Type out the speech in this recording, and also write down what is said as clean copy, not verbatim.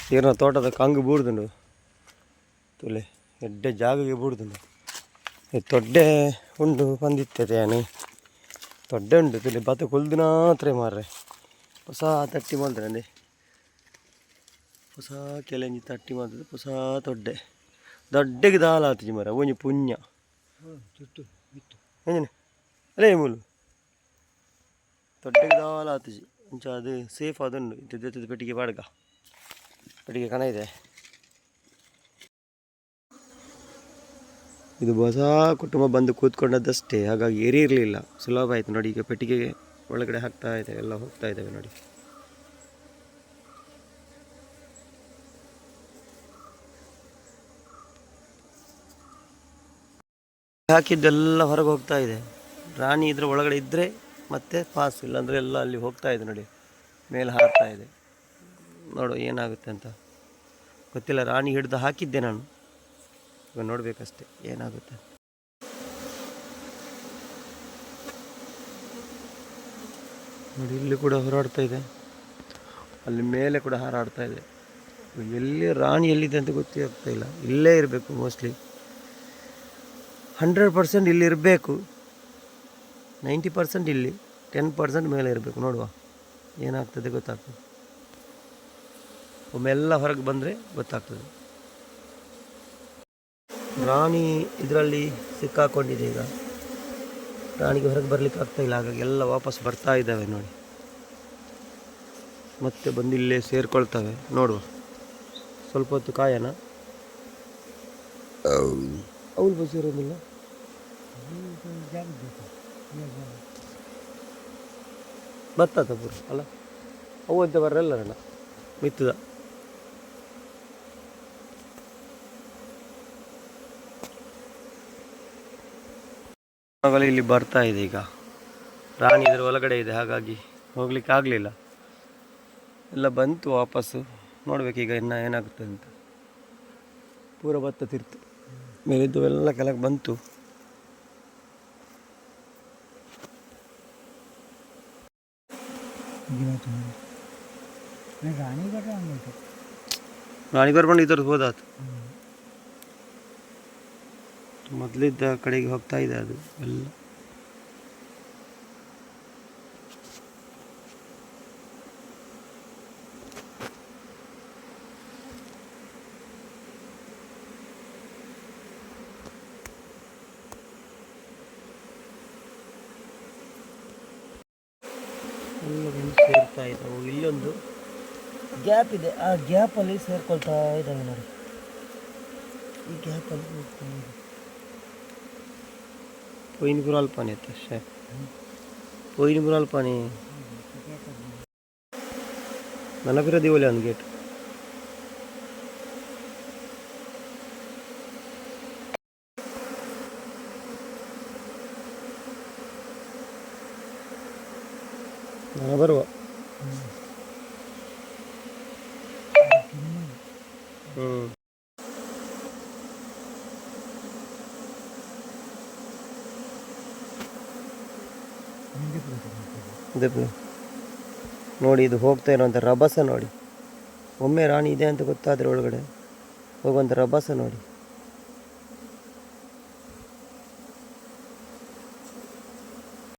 ಈರ್ನ ತೋಟದ ಕಂಗು ಬೂಡ್ದುಂಡು ತುಲೆ ಎಡ್ಡೆ ಜಾಗಗೆ ಬೂಡ್ದುಂಡು ತೊಡ್ಡೆ ಉಂಡು ಬಂದಿತ್ತದೆ ಅನಿ ತೊಡ್ಡೆ ಉಂಡು ತುಲೆ ಬತ್ತ ಕೊಲ್ದಿನ ಹತ್ರ ಮಾರ್ರೆ ಹೊಸ ತಟ್ಟಿ ಮಾಡ್ತಾರೆ ಅಂದೆ ಹೊಸ ಕೆಲೆಂಜಿ ತಟ್ಟಿ ಮಾಡ್ತದೆ ಹೊಸ ತೊಡ್ಡೆ ದೊಡ್ಡಗೆ ದಾಲ ಆತಜಿ ಮರ ಒಂಜಿ ಪುಣ್ಯ ಏನೇನು ಅಲ್ಲೇ ಮೂಲು ತೊಡ್ಡೆಗೆ ದಾಲ ಆತಜಿ ಮುಂಚ ಅದು ಸೇಫ್ ಅದುಂಡು ಇದ್ದದ್ದು ಪೆಟ್ಟಿಗೆ ಬಾಡ್ಗ ಪೆಟ್ಟಿಗೆ ಕಣ ಇದೆ ಇದು ಹೊಸ ಕುಟುಂಬ ಬಂದು ಕೂತ್ಕೊಂಡದ್ದಷ್ಟೇ ಹಾಗಾಗಿ ಏರಿ ಇರಲಿಲ್ಲ ಸುಲಭ ಆಯಿತು ನೋಡಿ ಈಗ ಪೆಟ್ಟಿಗೆಗೆ ಒಳಗಡೆ ಹಾಕ್ತಾ ಇದ್ದೇವೆ ಎಲ್ಲ ಹೋಗ್ತಾ ಇದ್ದೇವೆ ನೋಡಿ ಹಾಕಿದ್ದೆಲ್ಲ ಹೊರಗೆ ಹೋಗ್ತಾ ಇದೆ ರಾಣಿ ಇದ್ರ ಒಳಗಡೆ ಇದ್ದರೆ ಮತ್ತೆ ಪಾಸ್ ಇಲ್ಲಾಂದರೆ ಎಲ್ಲ ಅಲ್ಲಿ ಹೋಗ್ತಾ ಇದೆ ನೋಡಿ ಮೇಲೆ ಹಾರ್ತಾ ಇದೆ ನೋಡು ಏನಾಗುತ್ತೆ ಅಂತ ಗೊತ್ತಿಲ್ಲ ರಾಣಿ ಹಿಡಿದು ಹಾಕಿದ್ದೆ ನಾನು ಇವಾಗ ನೋಡಬೇಕಷ್ಟೆ ಏನಾಗುತ್ತೆ ನೋಡಿ ಇಲ್ಲಿ ಕೂಡ ಹೋರಾಡ್ತಾ ಇದೆ ಅಲ್ಲಿ ಮೇಲೆ ಕೂಡ ಹಾರಾಡ್ತಾ ಇದೆ ಎಲ್ಲಿ ರಾಣಿ ಎಲ್ಲಿದೆ ಅಂತ ಗೊತ್ತೇ ಆಗ್ತಾ ಇಲ್ಲ ಇಲ್ಲೇ ಇರಬೇಕು ಮೋಸ್ಟ್ಲಿ 100% ಇಲ್ಲಿ ಇರಬೇಕು 90% ಇಲ್ಲಿ 10% ಮೇಲೆ ಇರಬೇಕು ನೋಡುವ ಏನಾಗ್ತದೆ ಗೊತ್ತಾಗ್ತದೆ ಒಮ್ಮೆಲ್ಲ ಹೊರಗೆ ಬಂದರೆ ಗೊತ್ತಾಗ್ತದೆ ರಾಣಿ ಇದರಲ್ಲಿ ಸಿಕ್ಕಾಕೊಂಡಿದೆ ಈಗ ರಾಣಿಗೆ ಹೊರಗೆ ಬರಲಿಕ್ಕೆ ಆಗ್ತಾ ಇಲ್ಲ ಹಾಗಾಗಿ ಎಲ್ಲ ವಾಪಸ್ ಬರ್ತಾ ಇದ್ದಾವೆ ನೋಡಿ ಮತ್ತೆ ಬಂದು ಇಲ್ಲೇ ಸೇರ್ಕೊಳ್ತವೆ ನೋಡುವ ಸ್ವಲ್ಪ ಹೊತ್ತು ಕಾಯನ ಅವಳು ಬಸಿರೋದಿಲ್ಲ ಬತ್ತದ ಪೂರ ಅಲ್ಲ ಅವು ಅಂತ ಬರಲ್ಲ ಮಿತ್ತದ ಇಲ್ಲಿ ಬರ್ತಾ ಇದೆ ಈಗ ರಾಣಿ ಇದರ ಒಳಗಡೆ ಇದೆ ಹಾಗಾಗಿ ಹೋಗ್ಲಿಕ್ಕೆ ಆಗಲಿಲ್ಲ ಎಲ್ಲ ಬಂತು ವಾಪಸ್ಸು ನೋಡ್ಬೇಕೀಗ ಇನ್ನು ಏನಾಗುತ್ತೆ ಅಂತ ಪೂರ ಭತ್ತ ತಿರ್ತು ಮೇಲಿದ್ದು ಎಲ್ಲ ಕೆಳಗೆ ಬಂತು ರಾಣಿ ಬರ್ಕೊಂಡು ಇದ್ರ ಹೋದಾತು ಮೊದಲಿದ್ದ ಕಡೆಗೆ ಹೋಗ್ತಾ ಇದೆ ಅದು ಎಲ್ಲ ಸೇರ್ತಾ ಇದ್ದಾವೆ ಇಲ್ಲೊಂದು ಗ್ಯಾಪ್ ಇದೆ ಆ ಗ್ಯಾಪಲ್ಲಿ ಸೇರ್ಕೊಳ್ತಾ ಇದ್ದಾವೆ ನೋಡಿ ಈ ಗ್ಯಾಪಲ್ಲಿ पोईन पुराल पाणी येतं शे पोईन पुराल पाणी मला फिर दिवले अन गेट मला बरोबर ನೋಡಿ ಇದು ಹೋಗ್ತಾ ಇರೋಂಥ ರಭಸ ನೋಡಿ ಒಮ್ಮೆ ರಾಣಿ ಇದೆ ಅಂತ ಗೊತ್ತಾದರೆ ಒಳಗಡೆ ಹೋಗುವಂಥ ರಭಸ ನೋಡಿ